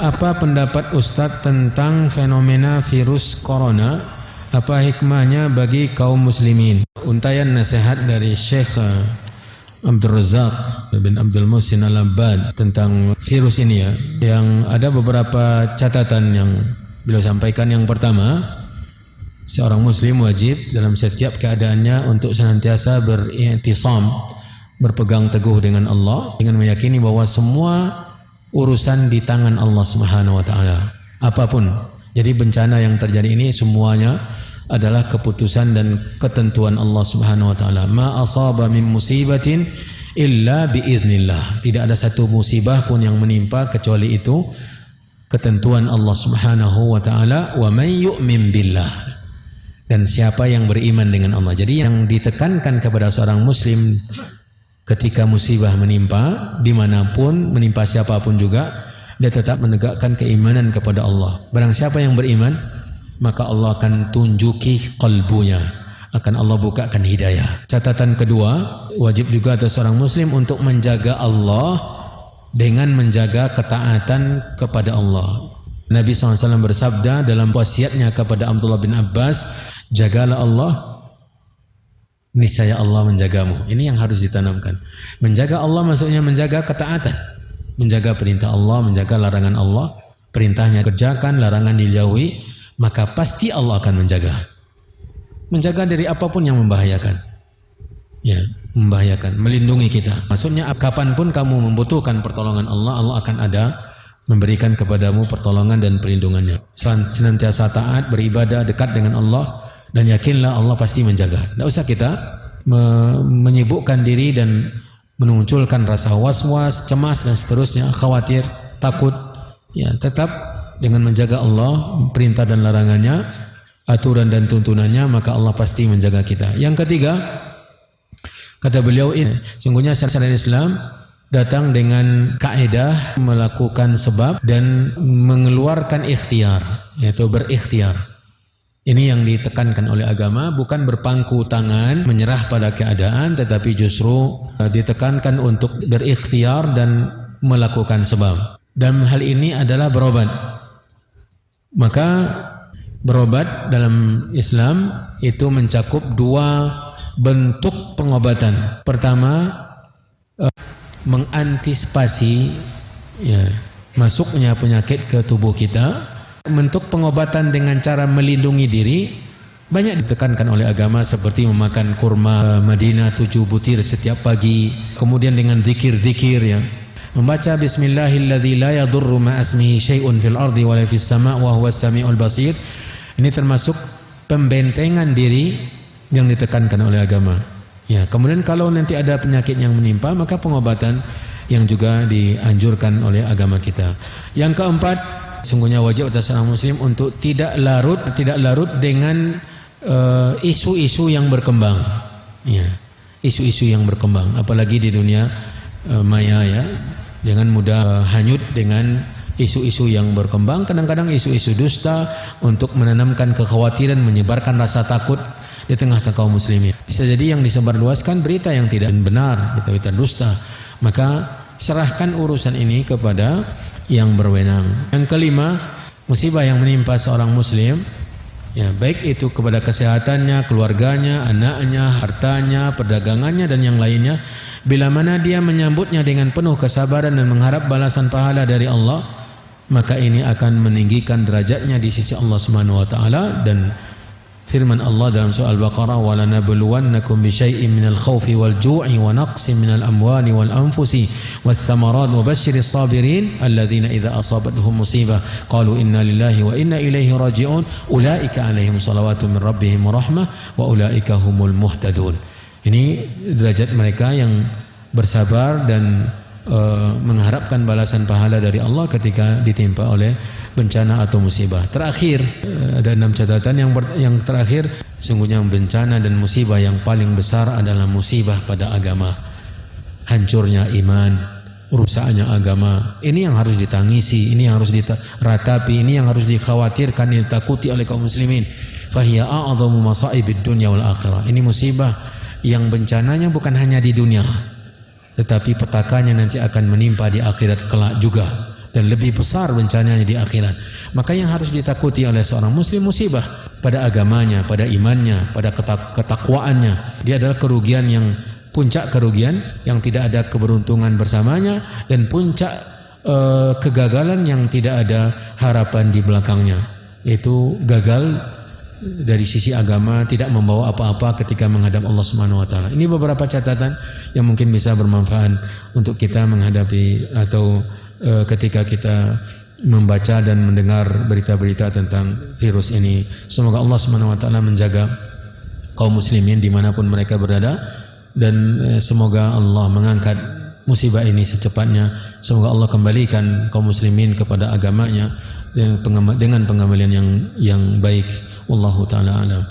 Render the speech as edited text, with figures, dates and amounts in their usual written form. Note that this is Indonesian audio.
Apa pendapat Ustadz tentang fenomena virus corona? Apa hikmahnya bagi kaum muslimin? Untayan nasihat dari Syekh Abdul Razak bin Abdul Muhsin Al-Abbad tentang virus ini ya, yang ada beberapa catatan yang beliau sampaikan. Yang pertama, seorang muslim wajib dalam setiap keadaannya untuk senantiasa beriktisam, berpegang teguh dengan Allah, dengan meyakini bahwa semua urusan di tangan Allah Subhanahu wa taala. Apapun jadi bencana yang terjadi ini semuanya adalah keputusan dan ketentuan Allah Subhanahu wa taala. Ma asaba min musibatin illa biiznillah. Tidak ada satu musibah pun yang menimpa kecuali itu ketentuan Allah Subhanahu wa taala. Wa may yu'min billah. Dan siapa yang beriman dengan Allah. Jadi yang ditekankan kepada seorang muslim ketika musibah menimpa, dimanapun, menimpa siapapun juga, dia tetap menegakkan keimanan kepada Allah. Barang siapa yang beriman, maka Allah akan tunjuki qalbunya, akan Allah bukakan hidayah. Catatan kedua, wajib juga atas seorang muslim untuk menjaga Allah dengan menjaga ketaatan kepada Allah. Nabi SAW bersabda dalam wasiatnya kepada Abdullah bin Abbas, jagalah Allah, niscaya Allah menjagamu. Ini yang harus ditanamkan. Menjaga Allah maksudnya menjaga ketaatan, menjaga perintah Allah, menjaga larangan Allah. Perintahnya kerjakan, larangan dijauhi, maka pasti Allah akan menjaga. Menjaga dari apapun yang membahayakan. Ya, membahayakan, melindungi kita. Maksudnya kapanpun kamu membutuhkan pertolongan Allah, Allah akan ada memberikan kepadamu pertolongan dan perlindungannya. Senantiasa taat, beribadah, dekat dengan Allah, dan yakinlah Allah pasti menjaga. Tidak usah kita menyibukkan diri dan memunculkan rasa was-was, cemas dan seterusnya, khawatir, takut. Ya, tetap dengan menjaga Allah, perintah dan larangannya, aturan dan tuntunannya, maka Allah pasti menjaga kita. Yang ketiga, kata beliau ini, sungguhnya syariat Islam datang dengan kaidah melakukan sebab dan mengeluarkan ikhtiar, yaitu berikhtiar. Ini yang ditekankan oleh agama, bukan berpangku tangan menyerah pada keadaan, tetapi justru ditekankan untuk berikhtiar dan melakukan sebab. Dan hal ini adalah berobat. Maka berobat dalam Islam itu mencakup dua bentuk pengobatan. Pertama, mengantisipasi ya, masuknya penyakit ke tubuh kita. Bentuk pengobatan dengan cara melindungi diri banyak ditekankan oleh agama, seperti memakan kurma Madinah 7 butir setiap pagi, kemudian dengan zikir-zikir ya, membaca bismillahilladzi la yadurru ma asmihi syai'un fil ardi wa la fis sama' wa huwas samiul basir. Ini termasuk pembentengan diri yang ditekankan oleh agama. Ya, kemudian kalau nanti ada penyakit yang menimpa, maka pengobatan yang juga dianjurkan oleh agama kita. Yang keempat, sungguhnya wajib atas seorang muslim untuk tidak larut dengan isu-isu yang berkembang. Ya, isu-isu yang berkembang, apalagi di dunia maya ya. Jangan mudah hanyut dengan isu-isu yang berkembang. Kadang-kadang isu-isu dusta untuk menanamkan kekhawatiran, menyebarkan rasa takut di tengah kaum muslimin. Bisa jadi yang disebarluaskan berita yang tidak benar, berita dusta. Maka serahkan urusan ini kepada yang berwenang. Yang kelima, musibah yang menimpa seorang muslim, ya, baik itu kepada kesehatannya, keluarganya, anaknya, hartanya, perdagangannya dan yang lainnya, bila mana dia menyambutnya dengan penuh kesabaran dan mengharap balasan pahala dari Allah, maka ini akan meninggikan derajatnya di sisi Allah Subhanahu wa taala. Dan firman Allah dalam surah Al-Baqarah, wa lanabluwannakum bisyai'in minal khaufi wal ju'i wa naqsin minal amwali wal anfusi wath thamarat wa basyiris sabirin alladzina idza asabatuhum musibah qalu inna lillahi wa inna ilaihi raji'un ulaika alaihim salawatu min rabbihim wa rahmah wa ulaika humul muhtadun. Ini derajat mereka yang bersabar dan mengharapkan balasan pahala dari Allah ketika ditimpa oleh bencana atau musibah. Terakhir, ada 6 catatan. Yang terakhir, sungguhnya bencana dan musibah yang paling besar adalah musibah pada agama. Hancurnya iman, rusaknya agama. Ini yang harus ditangisi, ini yang harus diratapi, ini yang harus dikhawatirkan, ditakuti oleh kaum muslimin. Fahiya a'dhamu masaibid dunya wal akhirah. Ini musibah yang bencananya bukan hanya di dunia, tetapi petakannya nanti akan menimpa di akhirat kelak juga. dan lebih besar bencananya di akhirat. Maka yang harus ditakuti oleh seorang muslim musibah pada agamanya, pada imannya, pada ketakwaannya. Dia adalah kerugian yang puncak kerugian yang tidak ada keberuntungan bersamanya, dan puncak kegagalan yang tidak ada harapan di belakangnya, yaitu gagal dari sisi agama, tidak membawa apa-apa ketika menghadap Allah Subhanahu wa taala. Ini beberapa catatan yang mungkin bisa bermanfaat untuk kita menghadapi atau ketika kita membaca dan mendengar berita-berita tentang virus ini. Semoga Allah Subhanahu wa taala menjaga kaum muslimin dimanapun mereka berada, dan semoga Allah mengangkat musibah ini secepatnya. Semoga Allah kembalikan kaum muslimin kepada agamanya dengan pengembalian yang baik. Wallahu ta'ala alam.